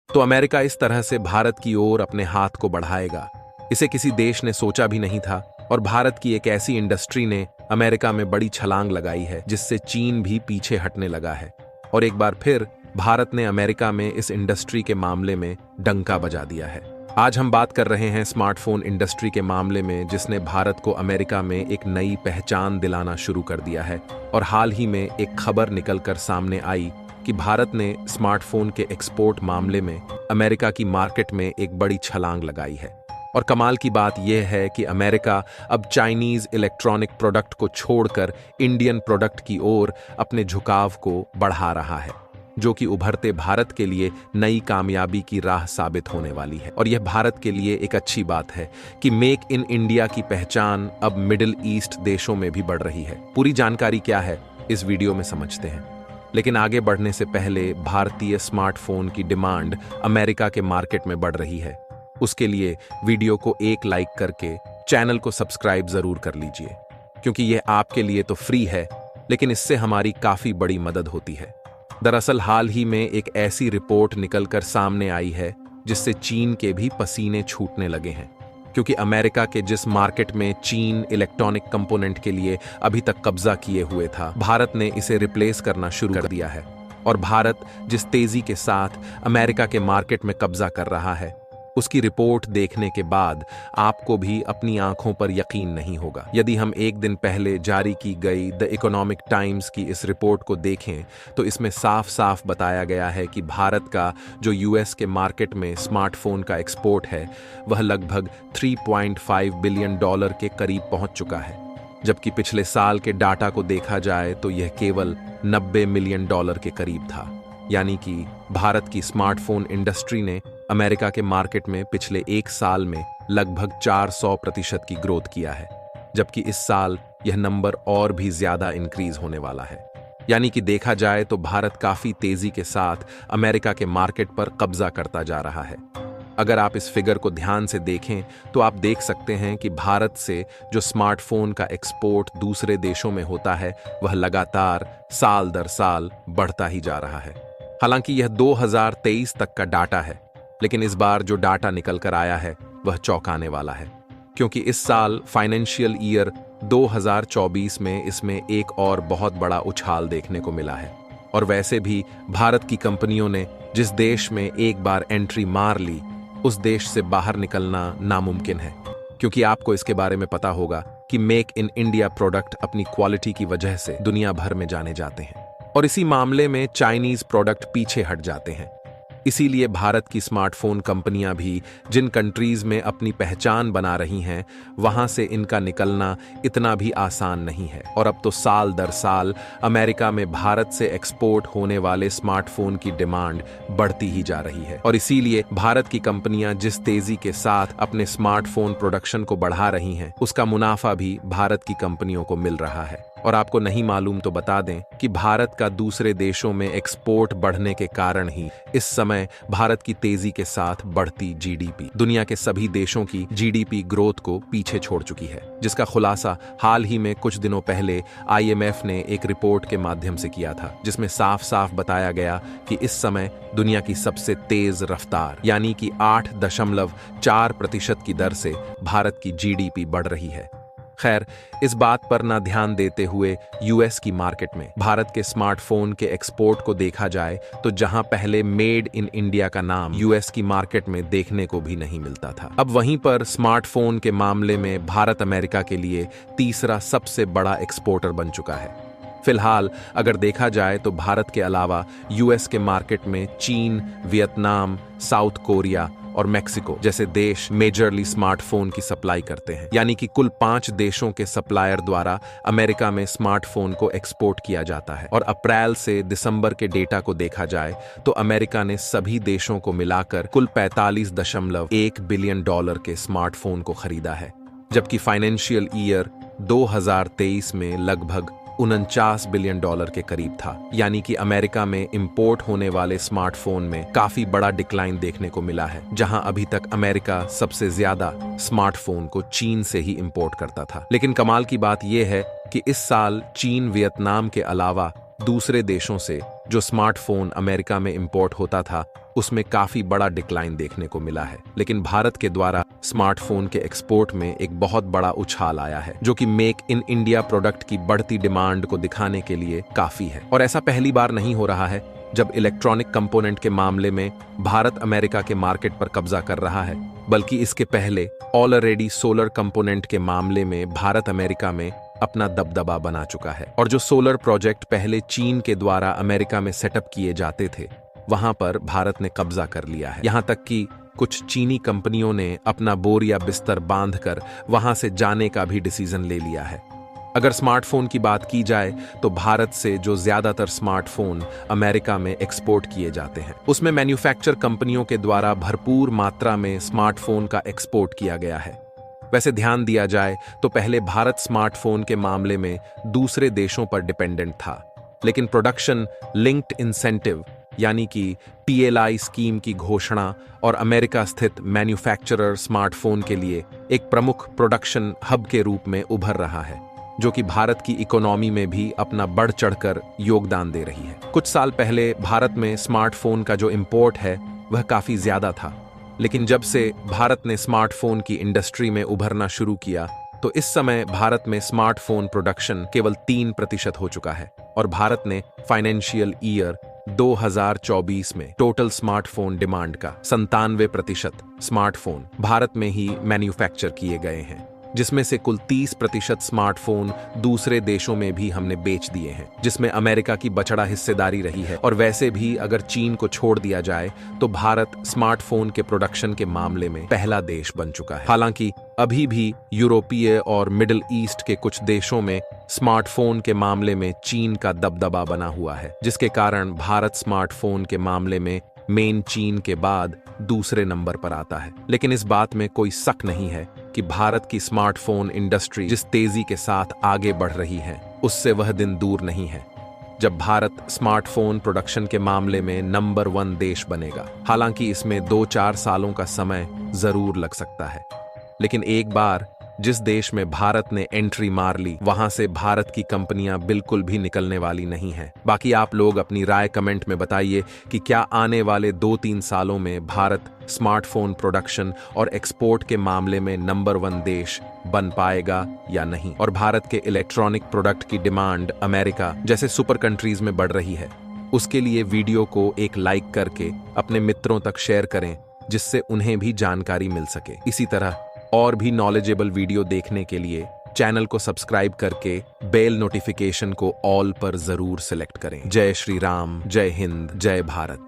तो अमेरिका इस तरह से भारत की ओर अपने हाथ को बढ़ाएगा, इसे किसी देश ने सोचा भी नहीं था। और भारत की एक ऐसी इंडस्ट्री ने अमेरिका में बड़ी छलांग लगाई है जिससे चीन भी पीछे हटने लगा है। और एक बार फिर भारत ने अमेरिका में इस इंडस्ट्री के मामले में डंका बजा दिया है। आज हम बात कर रहे हैं स्मार्टफोन इंडस्ट्री के मामले में, जिसने भारत को अमेरिका में एक नई पहचान दिलाना शुरू कर दिया है। और हाल ही में एक खबर निकलकर सामने आई कि भारत ने स्मार्टफोन के एक्सपोर्ट मामले में अमेरिका की मार्केट में एक बड़ी छलांग लगाई है। और कमाल की बात यह है कि अमेरिका अब चाइनीज इलेक्ट्रॉनिक प्रोडक्ट को छोड़कर इंडियन प्रोडक्ट की ओर अपने झुकाव को बढ़ा रहा है, जो कि उभरते भारत के लिए नई कामयाबी की राह साबित होने वाली है। और यह भारत के लिए एक अच्छी बात है कि मेक इन इंडिया की पहचान अब मिडिल ईस्ट देशों में भी बढ़ रही है। पूरी जानकारी क्या है इस वीडियो में समझते हैं, लेकिन आगे बढ़ने से पहले भारतीय स्मार्टफोन की डिमांड अमेरिका के मार्केट में बढ़ रही है। उसके लिए वीडियो को एक लाइक करके चैनल को सब्सक्राइब जरूर कर लीजिए, क्योंकि यह आपके लिए तो फ्री है, लेकिन इससे हमारी काफी बड़ी मदद होती है। दरअसल हाल ही में एक ऐसी रिपोर्ट निकलकर सामने आई है जिससे चीन के भी पसीने छूटने लगे हैं, क्योंकि अमेरिका के जिस मार्केट में चीन इलेक्ट्रॉनिक कंपोनेंट के लिए अभी तक कब्जा किए हुए था, भारत ने इसे रिप्लेस करना शुरू कर दिया है। और भारत जिस तेजी के साथ अमेरिका के मार्केट में कब्जा कर रहा है, उसकी रिपोर्ट देखने के बाद आपको भी अपनी आंखों पर यकीन नहीं होगा। यदि हम एक दिन पहले जारी की गई द इकोनॉमिक टाइम्स की इस रिपोर्ट को देखें तो इसमें साफ साफ बताया गया है कि भारत का जो यूएस के मार्केट में स्मार्टफोन का एक्सपोर्ट है वह लगभग $3.5 बिलियन के करीब पहुंच चुका है, जबकि पिछले साल के डाटा को देखा जाए तो यह केवल $90 मिलियन के करीब था। यानी कि भारत की स्मार्टफोन इंडस्ट्री ने अमेरिका के मार्केट में पिछले एक साल में लगभग 400% की ग्रोथ किया है, जबकि इस साल यह नंबर और भी ज्यादा इंक्रीज होने वाला है। यानी कि देखा जाए तो भारत काफी तेजी के साथ अमेरिका के मार्केट पर कब्जा करता जा रहा है। अगर आप इस फिगर को ध्यान से देखें तो आप देख सकते हैं कि भारत से जो स्मार्टफोन का एक्सपोर्ट दूसरे देशों में होता है वह लगातार साल दर साल बढ़ता ही जा रहा है। हालांकि यह 2023 तक का डाटा है, लेकिन इस बार जो डाटा निकल कर आया है वह चौंकाने वाला है, क्योंकि इस साल फाइनेंशियल ईयर 2024 में इसमें एक और बहुत बड़ा उछाल देखने को मिला है। और वैसे भी भारत की कंपनियों ने जिस देश में एक बार एंट्री मार ली, उस देश से बाहर निकलना नामुमकिन है, क्योंकि आपको इसके बारे में पता होगा कि मेक इन इंडिया प्रोडक्ट अपनी क्वालिटी की वजह से दुनिया भर में जाने जाते हैं, और इसी मामले में चाइनीज प्रोडक्ट पीछे हट जाते हैं। इसीलिए भारत की स्मार्टफोन कंपनियां भी जिन कंट्रीज में अपनी पहचान बना रही हैं, वहां से इनका निकलना इतना भी आसान नहीं है। और अब तो साल दर साल अमेरिका में भारत से एक्सपोर्ट होने वाले स्मार्टफोन की डिमांड बढ़ती ही जा रही है। और इसीलिए भारत की कंपनियां जिस तेजी के साथ अपने स्मार्टफोन प्रोडक्शन को बढ़ा रही हैं, उसका मुनाफा भी भारत की कंपनियों को मिल रहा है। और आपको नहीं मालूम तो बता दें कि भारत का दूसरे देशों में एक्सपोर्ट बढ़ने के कारण ही इस समय भारत की तेजी के साथ बढ़ती जीडीपी दुनिया के सभी देशों की जीडीपी ग्रोथ को पीछे छोड़ चुकी है, जिसका खुलासा हाल ही में कुछ दिनों पहले आईएमएफ ने एक रिपोर्ट के माध्यम से किया था, जिसमें साफ साफ बताया गया कि इस समय दुनिया की सबसे तेज रफ्तार यानी कि 8.4% की दर से भारत की जीडीपी बढ़ रही है। खैर, इस बात पर ना ध्यान देते हुए यूएस की मार्केट में भारत के स्मार्टफोन के एक्सपोर्ट को देखा जाए तो जहां पहले मेड इन इंडिया का नाम यूएस की मार्केट में देखने को भी नहीं मिलता था, अब वहीं पर स्मार्टफोन के मामले में भारत अमेरिका के लिए तीसरा सबसे बड़ा एक्सपोर्टर बन चुका है। फिलहाल अगर देखा जाए तो भारत के अलावा यूएस के मार्केट में चीन, वियतनाम, साउथ कोरिया और मेक्सिको जैसे देश मेजरली स्मार्टफोन की सप्लाई करते हैं। यानी कि कुल 5 देशों के सप्लायर द्वारा अमेरिका में स्मार्टफोन को एक्सपोर्ट किया जाता है। और अप्रैल से दिसंबर के डेटा को देखा जाए तो अमेरिका ने सभी देशों को मिलाकर कुल $45.1 बिलियन के स्मार्टफोन को खरीदा है, जबकि फाइनेंशियल ईयर 2023 में लगभग $49 बिलियन के करीब था। यानी कि अमेरिका में इंपोर्ट होने वाले स्मार्टफोन में काफी बड़ा डिक्लाइन देखने को मिला है, जहां अभी तक अमेरिका सबसे ज्यादा स्मार्टफोन को चीन से ही इंपोर्ट करता था। लेकिन कमाल की बात यह है कि इस साल चीन, वियतनाम के अलावा दूसरे देशों से जो स्मार्टफोन अमेरिका में इंपोर्ट होता था उसमें काफी बड़ा डिक्लाइन देखने को मिला है। लेकिन भारत के द्वारा स्मार्टफोन के एक्सपोर्ट में एक बहुत बड़ा उछाल आया है, जो कि मेक इन इंडिया प्रोडक्ट की बढ़ती डिमांड को दिखाने के लिए काफी है। और ऐसा पहली बार नहीं हो रहा है जब इलेक्ट्रॉनिक कंपोनेंट के मामले में भारत अमेरिका के मार्केट पर कब्जा कर रहा है, बल्कि इसके पहले ऑलरेडी सोलर कंपोनेंट के मामले में भारत अमेरिका में अपना दबदबा बना चुका है। और जो सोलर प्रोजेक्ट पहले चीन के द्वारा अमेरिका में सेटअप किए जाते थे, वहां पर भारत ने कब्जा कर लिया है। यहां तक कि कुछ चीनी कंपनियों ने अपना बोर या बिस्तर बांधकर वहां से जाने का भी डिसीजन ले लिया है। अगर स्मार्टफोन की बात की जाए तो भारत से जो ज्यादातर स्मार्टफोन अमेरिका में एक्सपोर्ट किए जाते हैं, उसमें मैन्युफैक्चर कंपनियों के द्वारा भरपूर मात्रा में स्मार्टफोन का एक्सपोर्ट किया गया है। वैसे ध्यान दिया जाए तो पहले भारत स्मार्टफोन के मामले में दूसरे देशों पर डिपेंडेंट था, लेकिन प्रोडक्शन लिंक्ड इंसेंटिव यानी कि PLI स्कीम की घोषणा और अमेरिका स्थित मैन्युफैक्चरर स्मार्टफोन के लिए एक प्रमुख प्रोडक्शन हब के रूप में उभर रहा है, जो कि भारत की इकोनॉमी में भी अपना बढ़ चढ़कर योगदान दे रही है। कुछ साल पहले भारत में स्मार्टफोन का जो इंपोर्ट है वह काफी ज्यादा था, लेकिन जब से भारत ने स्मार्टफोन की इंडस्ट्री में उभरना शुरू किया तो इस समय भारत में स्मार्टफोन प्रोडक्शन केवल 3% हो चुका है। और भारत ने फाइनेंशियल ईयर 2024 में टोटल स्मार्टफोन डिमांड का 97% स्मार्टफोन भारत में ही मैन्युफैक्चर किए गए हैं, जिसमें से कुल 30% स्मार्टफोन दूसरे देशों में भी हमने बेच दिए हैं, जिसमें अमेरिका की बछड़ा हिस्सेदारी रही है। और वैसे भी अगर चीन को छोड़ दिया जाए तो भारत स्मार्टफोन के प्रोडक्शन के मामले में पहला देश बन चुका है। हालांकि अभी भी यूरोपीय और मिडिल ईस्ट के कुछ देशों में स्मार्टफोन के मामले में चीन का दबदबा बना हुआ है, जिसके कारण भारत स्मार्टफोन के मामले में मेन चीन के बाद दूसरे नंबर पर आता है। लेकिन इस बात में कोई शक नहीं है कि भारत की स्मार्टफोन इंडस्ट्री जिस तेजी के साथ आगे बढ़ रही है, उससे वह दिन दूर नहीं है जब भारत स्मार्टफोन प्रोडक्शन के मामले में नंबर 1 देश बनेगा। हालांकि इसमें 2-4 सालों का समय जरूर लग सकता है, लेकिन एक बार जिस देश में भारत ने एंट्री मार ली, वहां से भारत की कंपनियां बिल्कुल भी निकलने वाली नहीं हैं। बाकी आप लोग अपनी राय कमेंट में बताइए कि क्या आने वाले 2-3 सालों में भारत स्मार्टफोन प्रोडक्शन और एक्सपोर्ट के मामले में नंबर 1 देश बन पाएगा या नहीं। और भारत के इलेक्ट्रॉनिक प्रोडक्ट की डिमांड अमेरिका जैसे सुपर कंट्रीज में बढ़ रही है, उसके लिए वीडियो को एक लाइक करके अपने मित्रों तक शेयर करें, जिससे उन्हें भी जानकारी मिल सके। इसी तरह और भी नॉलेजेबल वीडियो देखने के लिए चैनल को सब्सक्राइब करके बेल नोटिफिकेशन को ऑल पर जरूर सिलेक्ट करें। जय श्री राम, जय हिंद, जय भारत।